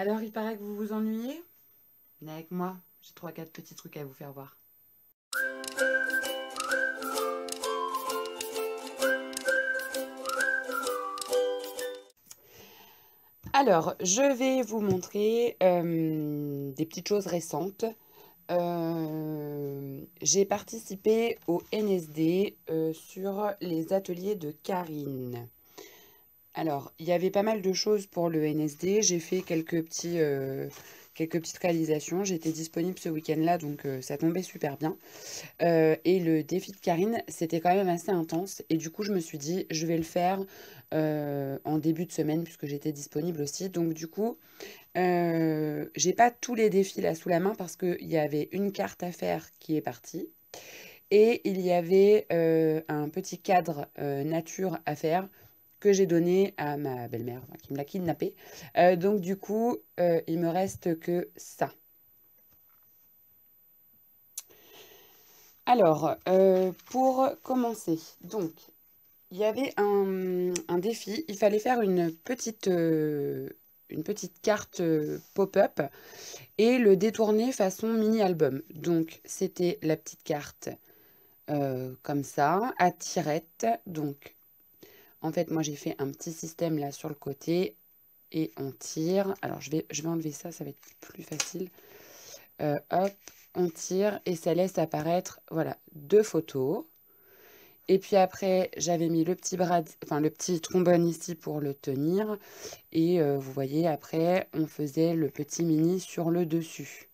Alors, il paraît que vous vous ennuyez? Venez avec moi, j'ai 3-4 petits trucs à vous faire voir. Alors, je vais vous montrer des petites choses récentes. J'ai participé au NSD sur les ateliers de Karine. Alors, il y avait pas mal de choses pour le NSD. J'ai fait quelques petites réalisations. J'étais disponible ce week-end-là, donc ça tombait super bien. Et le défi de Karine, c'était quand même assez intense. Et du coup, je me suis dit, je vais le faire en début de semaine, puisque j'étais disponible aussi. Donc du coup, j'ai pas tous les défis là sous la main, parce qu'il y avait une carte à faire qui est partie. Et il y avait un petit cadre nature à faire que j'ai donné à ma belle-mère, enfin, qui me l'a kidnappé. Donc du coup, il me reste que ça. Alors, pour commencer, donc, il y avait un défi. Il fallait faire une petite carte pop-up et le détourner façon mini-album. Donc, c'était la petite carte comme ça, à tirette. Donc, en fait, moi, j'ai fait un petit système là sur le côté et on tire. Alors, je vais enlever ça, ça va être plus facile. Hop, on tire et ça laisse apparaître, voilà, deux photos. Et puis après, j'avais mis le petit enfin le petit trombone ici pour le tenir. Et vous voyez, après, on faisait le petit mini sur le dessus.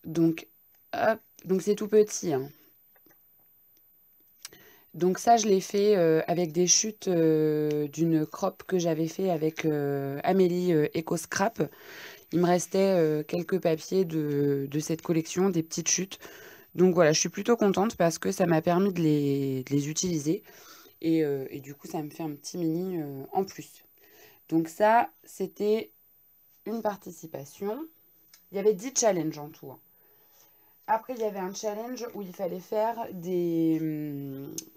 Donc, hop, donc c'est tout petit, hein. Donc ça, je l'ai fait avec des chutes d'une crop que j'avais fait avec Amélie Eco Scrap. Il me restait quelques papiers de cette collection, des petites chutes. Donc voilà, je suis plutôt contente parce que ça m'a permis de les utiliser. Et du coup, ça me fait un petit mini en plus. Donc ça, c'était une participation. Il y avait 10 challenges en tout, hein. Après, il y avait un challenge où il fallait faire des...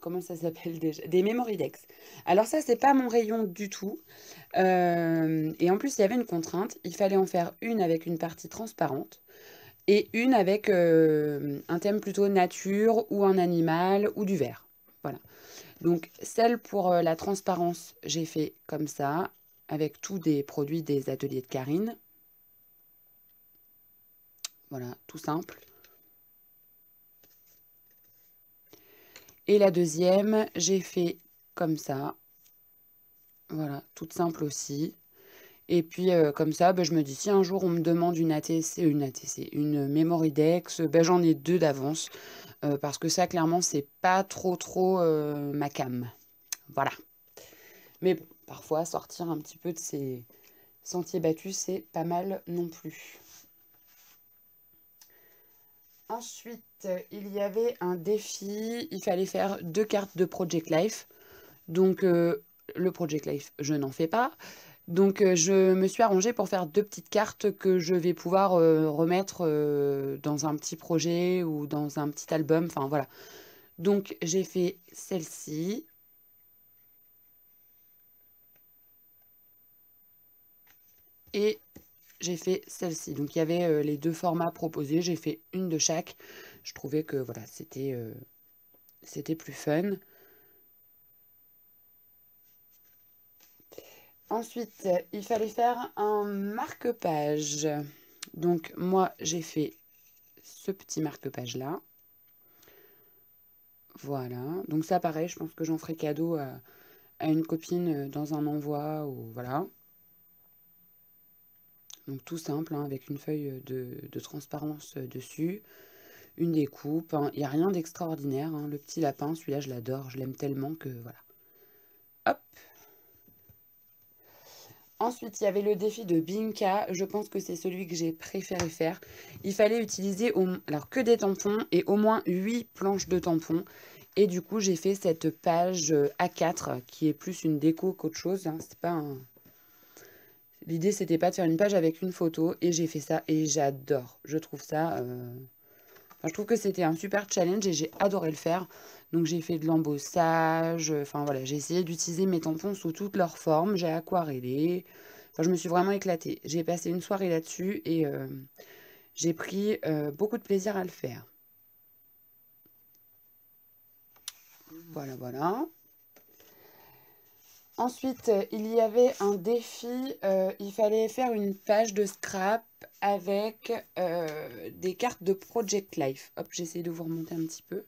comment ça s'appelle déjà? Des memory decks. Alors ça, c'est pas mon rayon du tout. Et en plus, il y avait une contrainte. Il fallait en faire une avec une partie transparente et une avec un thème plutôt nature ou un animal ou du vert. Voilà. Donc, celle pour la transparence, j'ai fait comme ça, avec tous des produits des ateliers de Karine. Voilà, tout simple. Et la deuxième, j'ai fait comme ça. Voilà, toute simple aussi. Et puis, comme ça, bah, je me dis, si un jour on me demande une Memory Dex, bah, j'en ai deux d'avance. Parce que ça, clairement, c'est pas trop ma came. Voilà. Mais bon, parfois, sortir un petit peu de ces sentiers battus, c'est pas mal non plus. Ensuite, il y avait un défi. Il fallait faire 2 cartes de Project Life. Donc, le Project Life, je n'en fais pas. Donc, je me suis arrangée pour faire 2 petites cartes que je vais pouvoir remettre dans un petit projet ou dans un petit album. Enfin, voilà. Donc, j'ai fait celle-ci. Et j'ai fait celle-ci. Donc, il y avait les deux formats proposés. J'ai fait une de chaque. Je trouvais que, voilà, c'était plus fun. Ensuite, il fallait faire un marque-page. Donc, moi, j'ai fait ce petit marque-page-là. Voilà. Donc, ça, pareil, je pense que j'en ferai cadeau à une copine dans un envoi ou voilà. Donc, tout simple, hein, avec une feuille de transparence dessus. Une découpe, hein. Il n'y a rien d'extraordinaire, hein. Le petit lapin, celui-là, je l'adore. Je l'aime tellement que voilà. Hop. Ensuite, il y avait le défi de Binka. Je pense que c'est celui que j'ai préféré faire. Il fallait utiliser alors, que des tampons et au moins 8 planches de tampons. Et du coup, j'ai fait cette page A4 qui est plus une déco qu'autre chose, hein. C'est pas un... L'idée, c'était pas de faire une page avec une photo. Et j'ai fait ça et j'adore. Je trouve ça... Enfin, je trouve que c'était un super challenge et j'ai adoré le faire. Donc j'ai fait de l'embossage. Enfin voilà, j'ai essayé d'utiliser mes tampons sous toutes leurs formes. J'ai aquarellé. Enfin, je me suis vraiment éclatée. J'ai passé une soirée là-dessus et j'ai pris beaucoup de plaisir à le faire. Voilà, voilà. Ensuite, il y avait un défi. Il fallait faire une page de scrap avec des cartes de Project Life. Hop, j'essaie de vous remonter un petit peu.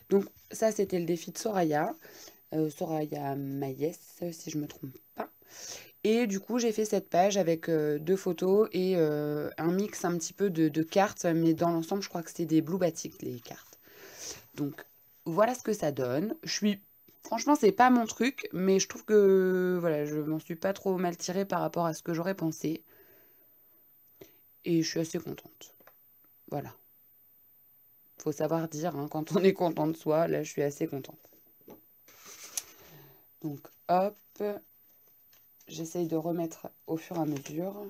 Donc ça, c'était le défi de Soraya. Soraya Maïs, si je ne me trompe pas. Et du coup, j'ai fait cette page avec deux photos et un mix un petit peu de cartes. Mais dans l'ensemble, je crois que c'était des Blue Batik, les cartes. Donc voilà ce que ça donne. Franchement, c'est pas mon truc, mais je trouve que voilà, je m'en suis pas trop mal tirée par rapport à ce que j'aurais pensé. Et je suis assez contente. Voilà. Faut savoir dire hein, quand on est content de soi. Là, je suis assez contente. Donc hop, j'essaye de remettre au fur et à mesure.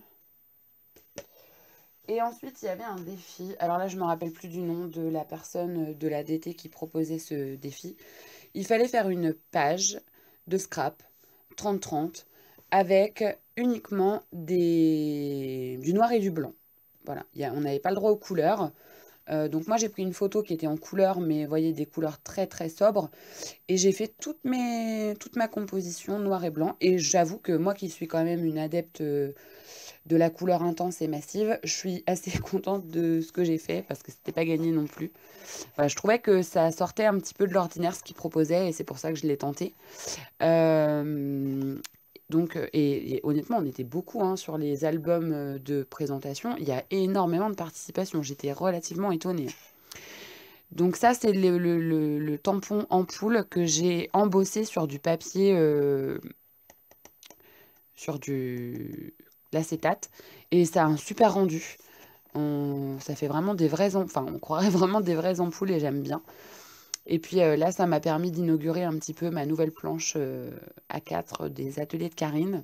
Et ensuite, il y avait un défi. Alors là, je me rappelle plus du nom de la personne de la DT qui proposait ce défi. Il fallait faire une page de scrap 30-30 avec uniquement du noir et du blanc. Voilà, on n'avait pas le droit aux couleurs. Donc moi j'ai pris une photo qui était en couleur, mais vous voyez des couleurs très très sobres. Et j'ai fait toute ma composition noir et blanc. Et j'avoue que moi qui suis quand même une adepte de la couleur intense et massive, je suis assez contente de ce que j'ai fait parce que c'était pas gagné non plus. Voilà, je trouvais que ça sortait un petit peu de l'ordinaire ce qu'il proposait et c'est pour ça que je l'ai tenté. Donc, et honnêtement, on était beaucoup hein, sur les albums de présentation. Il y a énormément de participation. J'étais relativement étonnée. Donc ça, c'est le tampon ampoule que j'ai embossé sur du papier, sur du l'acétate. Et ça a un super rendu. Ça fait vraiment des vraies... Enfin, on croirait vraiment des vraies ampoules et j'aime bien. Et puis là, ça m'a permis d'inaugurer un petit peu ma nouvelle planche A4 des ateliers de Karine.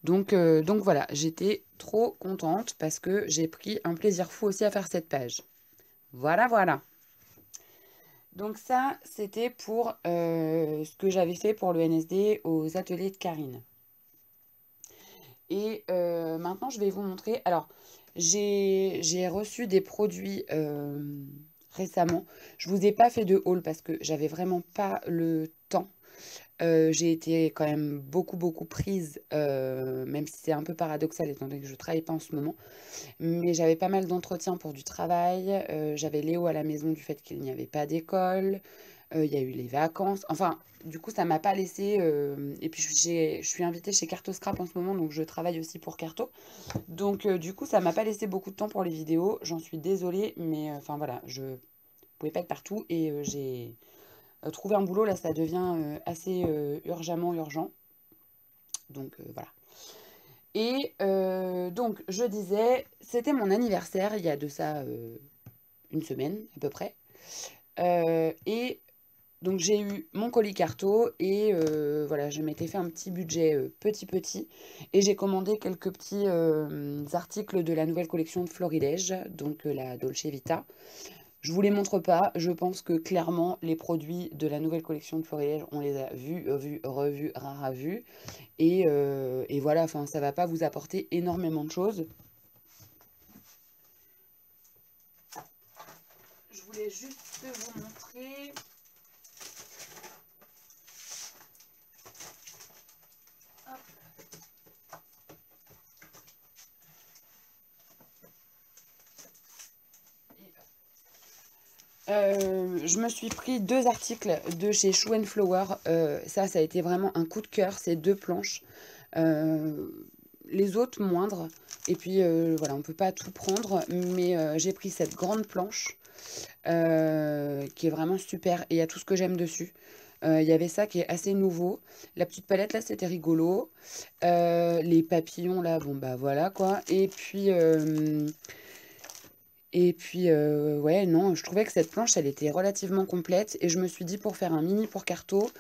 Donc voilà, j'étais trop contente parce que j'ai pris un plaisir fou aussi à faire cette page. Voilà, voilà. Donc ça, c'était pour ce que j'avais fait pour le NSD aux ateliers de Karine. Et maintenant, je vais vous montrer. Alors, j'ai reçu des produits récemment. Je vous ai pas fait de haul parce que j'avais vraiment pas le temps. J'ai été quand même beaucoup prise, même si c'est un peu paradoxal étant donné que je travaille pas en ce moment. Mais j'avais pas mal d'entretiens pour du travail. J'avais Léo à la maison du fait qu'il n'y avait pas d'école. Il y a eu les vacances. Enfin, du coup, ça m'a pas laissé. Et puis, je suis invitée chez Carto Scrap en ce moment, donc je travaille aussi pour Carto. Donc, du coup, ça m'a pas laissé beaucoup de temps pour les vidéos. J'en suis désolée, mais enfin voilà, je pouvais pas être partout et j'ai trouvé un boulot. Là, ça devient assez urgemment urgent. Donc, voilà. Et donc, je disais, c'était mon anniversaire, il y a de ça une semaine à peu près. Et donc, j'ai eu mon colis Carto et voilà, je m'étais fait un petit budget petit. Et j'ai commandé quelques petits articles de la nouvelle collection de Florilège, donc la Dolce Vita. Je vous les montre pas, je pense que clairement, les produits de la nouvelle collection de Florilège, on les a vus, revus, rares vus. Et voilà, enfin, ça va pas vous apporter énormément de choses. Je voulais juste vous montrer. Je me suis pris deux articles de chez Shoe Flower. Ça a été vraiment un coup de cœur, ces deux planches. Les autres moindres. Et puis voilà, on ne peut pas tout prendre. Mais j'ai pris cette grande planche qui est vraiment super. Et il y a tout ce que j'aime dessus. Il y avait ça qui est assez nouveau. La petite palette là, c'était rigolo. Les papillons là, bon bah voilà quoi. Et puis, ouais, non, je trouvais que cette planche, elle était relativement complète. Et je me suis dit, pour faire un mini pour Carto,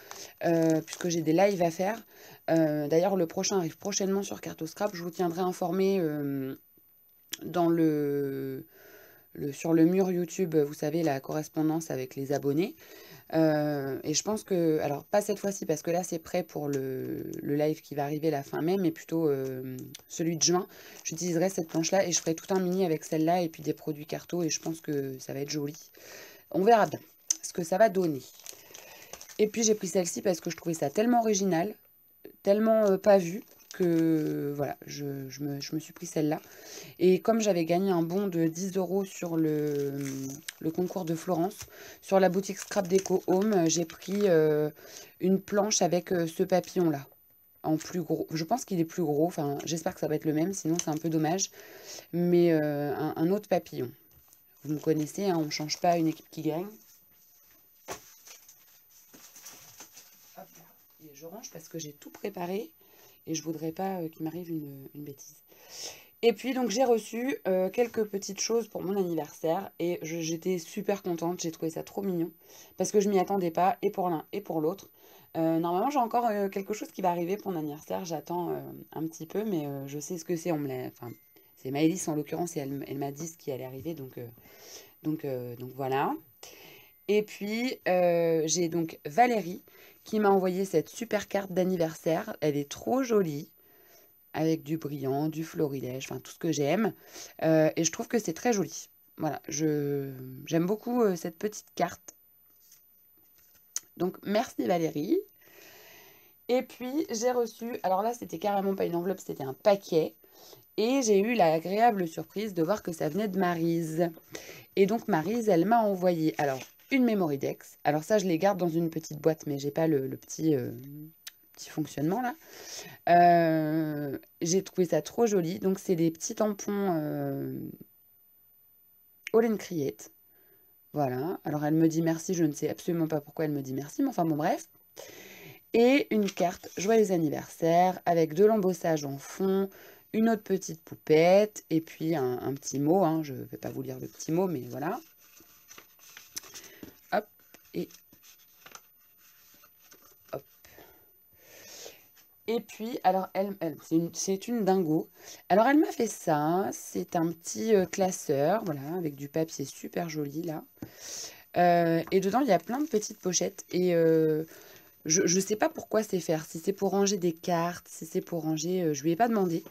puisque j'ai des lives à faire. D'ailleurs, le prochain arrive prochainement sur Carto Scrap. Je vous tiendrai informé dans sur le mur YouTube, vous savez, la correspondance avec les abonnés. Et je pense que, alors pas cette fois-ci parce que là c'est prêt pour le live qui va arriver la fin mai, mais plutôt celui de juin. J'utiliserai cette planche-là et je ferai tout un mini avec celle-là et puis des produits carto et je pense que ça va être joli. On verra bien ce que ça va donner. Et puis j'ai pris celle-ci parce que je trouvais ça tellement original, tellement pas vu que voilà, je me suis pris celle-là. Et comme j'avais gagné un bon de 10 € sur le concours de Florence, sur la boutique Scrap Déco Home, j'ai pris une planche avec ce papillon-là. En plus gros, je pense qu'il est plus gros, enfin j'espère que ça va être le même, sinon c'est un peu dommage. Mais un autre papillon. Vous me connaissez, hein, on ne change pas une équipe qui gagne. Hop là. Et je range parce que j'ai tout préparé et je voudrais pas qu'il m'arrive une bêtise. Et puis donc j'ai reçu quelques petites choses pour mon anniversaire et j'étais super contente, j'ai trouvé ça trop mignon parce que je m'y attendais pas et pour l'un et pour l'autre. Normalement j'ai encore quelque chose qui va arriver pour mon anniversaire, j'attends un petit peu mais je sais ce que c'est, enfin c'est Maëlys en l'occurrence et elle m'a dit ce qui allait arriver donc voilà. Et puis j'ai donc Valérie qui m'a envoyé cette super carte d'anniversaire, elle est trop jolie avec du brillant, du florilège, enfin tout ce que j'aime. Et je trouve que c'est très joli. Voilà, j'aime beaucoup cette petite carte. Donc merci Valérie. Et puis j'ai reçu, alors là c'était carrément pas une enveloppe, c'était un paquet. Et j'ai eu l'agréable surprise de voir que ça venait de Maryse. Et donc Maryse, elle m'a envoyé alors une Mémoridex. Alors ça je les garde dans une petite boîte, mais j'ai pas le petit fonctionnement là. J'ai trouvé ça trop joli. Donc, c'est des petits tampons All and Create. Voilà. Alors, elle me dit merci. Je ne sais absolument pas pourquoi elle me dit merci. Mais enfin, bon, bref. Et une carte Joyeux anniversaire avec de l'embossage en fond, une autre petite poupette et puis un petit mot. Hein. Je ne vais pas vous lire le petit mot, mais voilà. Hop. Et hop. Et puis, alors, c'est une dingo. Alors, elle m'a fait ça. C'est un petit classeur, voilà, avec du papier super joli, là. Et dedans, il y a plein de petites pochettes. Et je ne sais pas pourquoi c'est faire. Si c'est pour ranger des cartes, si c'est pour ranger... je lui ai pas demandé.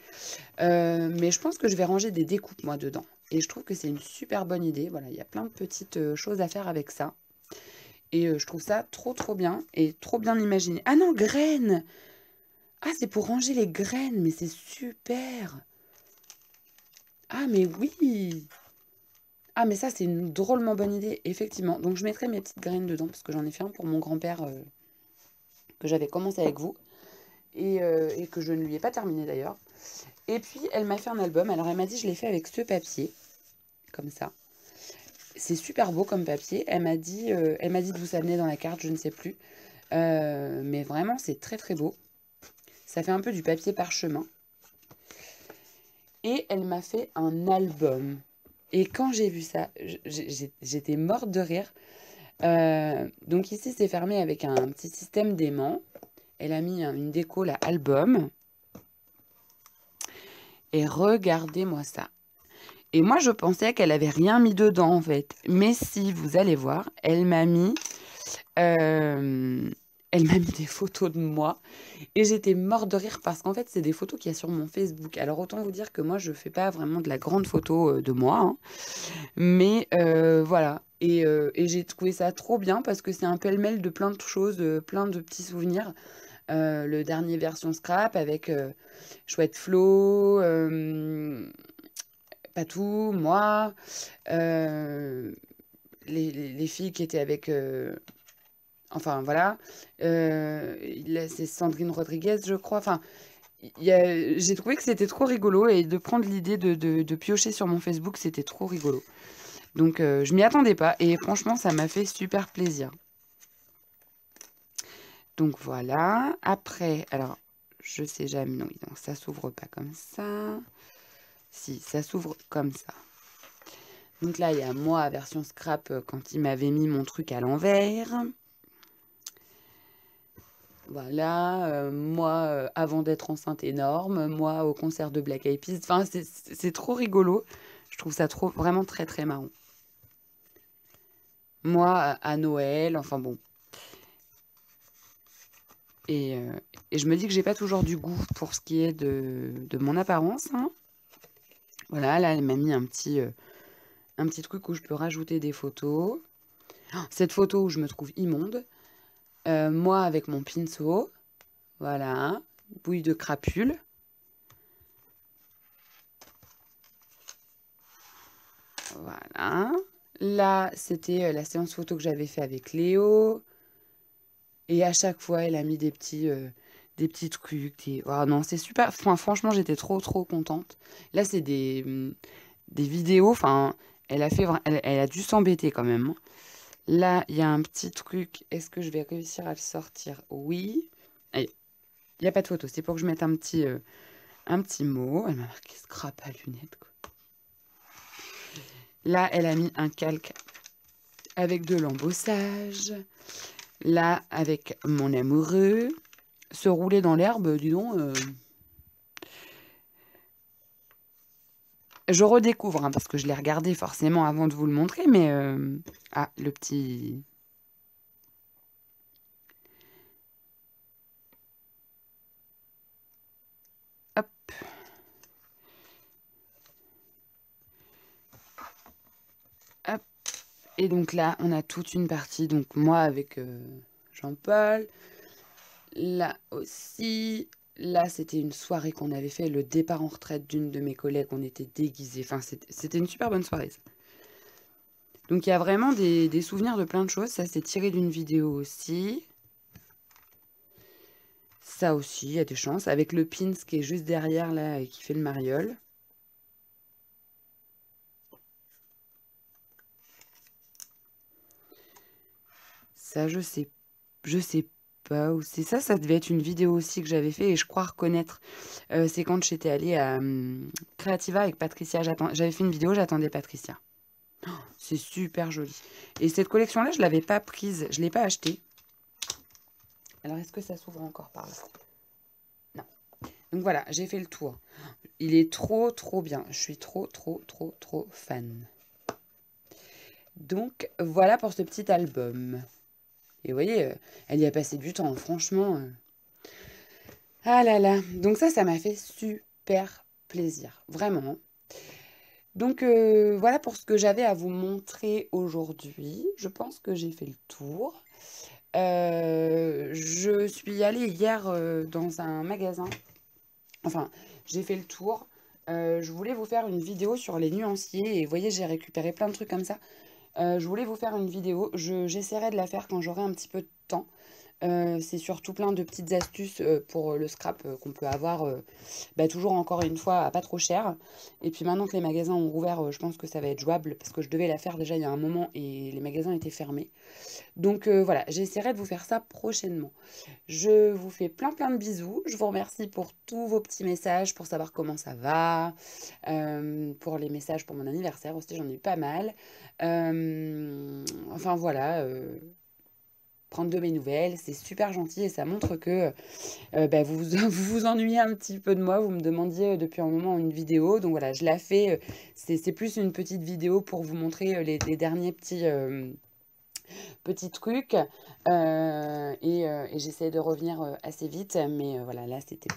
Mais je pense que je vais ranger des découpes, moi, dedans. Et je trouve que c'est une super bonne idée. Voilà, il y a plein de petites choses à faire avec ça. Et je trouve ça trop, trop bien. Et trop bien imaginé. Ah non, graines! Ah, c'est pour ranger les graines, mais c'est super. Ah, mais oui. Ah, mais ça, c'est une drôlement bonne idée, effectivement. Donc, je mettrai mes petites graines dedans, parce que j'en ai fait un pour mon grand-père, que j'avais commencé avec vous, et que je ne lui ai pas terminé d'ailleurs. Et puis, elle m'a fait un album. Alors, elle m'a dit, je l'ai fait avec ce papier, comme ça. C'est super beau comme papier. Elle m'a dit d'où ça venait dans la carte, je ne sais plus. Mais vraiment, c'est très, très beau. Ça fait un peu du papier parchemin. Et elle m'a fait un album. Et quand j'ai vu ça, j'étais morte de rire. Donc ici, c'est fermé avec un petit système d'aimant. Elle a mis une déco, là, album. Et regardez-moi ça. Et moi, je pensais qu'elle avait rien mis dedans, en fait. Mais si, vous allez voir, elle m'a mis des photos de moi. Et j'étais morte de rire parce qu'en fait, c'est des photos qu'il y a sur mon Facebook. Alors, autant vous dire que moi, je fais pas vraiment de la grande photo de moi. Hein. Mais voilà. Et j'ai trouvé ça trop bien parce que c'est un pêle-mêle de plein de choses, plein de petits souvenirs. Le dernier version scrap avec Chouette Flo, Patou, moi, euh, les filles qui étaient avec... enfin voilà, c'est Sandrine Rodriguez, je crois. Enfin, j'ai trouvé que c'était trop rigolo et de prendre l'idée de piocher sur mon Facebook, c'était trop rigolo. Donc, je m'y attendais pas et franchement, ça m'a fait super plaisir. Donc, voilà. Après, alors, je sais jamais. Non, donc ça s'ouvre pas comme ça. Si, ça s'ouvre comme ça. Donc là, il y a moi, version scrap, quand il m'avait mis mon truc à l'envers. Voilà, moi, avant d'être enceinte énorme, moi, au concert de Black Eyed Peas. Enfin, c'est trop rigolo. Je trouve ça vraiment très, très marrant. Moi, à Noël, enfin bon. Et je me dis que j'ai pas toujours du goût pour ce qui est de mon apparence, hein. Voilà, là, elle m'a mis un petit truc où je peux rajouter des photos. Cette photo où je me trouve immonde. Moi avec mon pinceau. Voilà, bouille de crapule. Voilà. Là, c'était la séance photo que j'avais fait avec Léo. Et à chaque fois, elle a mis des petits trucs. Oh non, c'est super. Enfin, franchement, j'étais trop, trop contente. Là, c'est des vidéos. Enfin, elle a dû s'embêter quand même, hein. Là, il y a un petit truc. Est-ce que je vais réussir à le sortir? Oui. Allez, il n'y a pas de photo. C'est pour que je mette un petit mot. Elle m'a marqué scrap à lunettes, quoi. Là, elle a mis un calque avec de l'embossage. Là, avec mon amoureux. Se rouler dans l'herbe, dis donc. Je redécouvre, hein, parce que je l'ai regardé forcément avant de vous le montrer, mais... Ah, le petit... Hop. Hop. Et donc là, on a toute une partie. Donc moi avec Jean-Paul. Là aussi. Là, c'était une soirée qu'on avait fait, le départ en retraite d'une de mes collègues. On était déguisés. Enfin, c'était une super bonne soirée, ça. Donc, il y a vraiment des souvenirs de plein de choses. Ça, c'est tiré d'une vidéo aussi. Ça aussi, il y a des chances. Avec le pins qui est juste derrière, là, et qui fait le mariole. Ça, je sais pas où c'est ça. Ça devait être une vidéo aussi que j'avais fait et je crois reconnaître. C'est quand j'étais allée à Creativa avec Patricia. J'avais fait une vidéo, j'attendais Patricia. Oh, c'est super joli. Et cette collection-là, je ne l'avais pas prise. Je ne l'ai pas achetée. Alors, est-ce que ça s'ouvre encore par là? Non. Donc voilà, j'ai fait le tour. Il est trop, trop bien. Je suis trop, trop, trop, trop fan. Donc, voilà pour ce petit album. Et vous voyez, elle y a passé du temps, franchement. Ah là là. Donc ça m'a fait super plaisir. Vraiment. Donc voilà pour ce que j'avais à vous montrer aujourd'hui. Je pense que j'ai fait le tour. Je suis allée hier dans un magasin. Enfin, j'ai fait le tour. Je voulais vous faire une vidéo sur les nuanciers. Et vous voyez, j'ai récupéré plein de trucs comme ça. Je voulais vous faire une vidéo. J'essaierai de la faire quand j'aurai un petit peu de temps. C'est surtout plein de petites astuces pour le scrap qu'on peut avoir toujours encore une fois à pas trop cher. Et puis maintenant que les magasins ont rouvert, je pense que ça va être jouable parce que je devais la faire déjà il y a un moment et les magasins étaient fermés. Donc voilà, j'essaierai de vous faire ça prochainement. Je vous fais plein plein de bisous. Je vous remercie pour tous vos petits messages, pour savoir comment ça va, pour les messages pour mon anniversaire aussi, j'en ai eu pas mal. Enfin voilà, prendre de mes nouvelles, c'est super gentil et ça montre que vous vous ennuyez un petit peu de moi. Vous me demandiez depuis un moment une vidéo, donc voilà, je la fais. C'est plus une petite vidéo pour vous montrer les derniers petits trucs et j'essaie de revenir assez vite, mais voilà, là c'était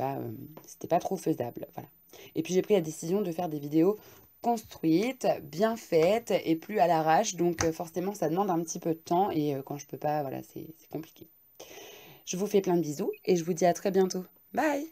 pas trop faisable, voilà. Et puis j'ai pris la décision de faire des vidéos construites, bien faites et plus à l'arrache, donc forcément ça demande un petit peu de temps et quand je peux pas, voilà, c'est compliqué. Je vous fais plein de bisous et je vous dis à très bientôt. Bye!